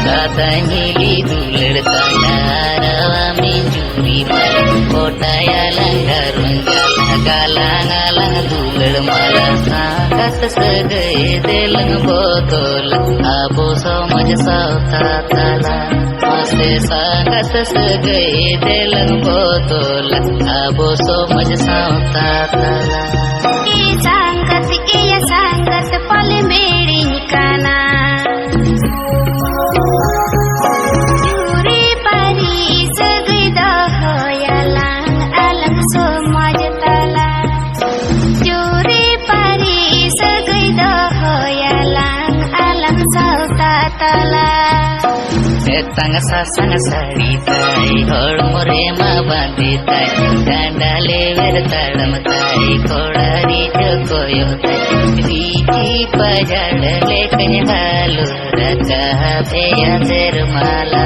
Katanyili dular tanarawa minjuri mala kotaya langgarun jala galang-galang dular mala sangat segaye delang botol abo samaj sauta tala maste sangat segaye delang botol abo samaj sauta tala ये संगत पल मेरी निकाना चूरी परी सगदा होयलांग अलग समझ तला चूरी परी सगदा होयलांग अलग सौता तला Tang sasang saritai hor morema banditai dandale vertalam tai kodari jokoyo tai riti pajad lekanya halu raka peya termala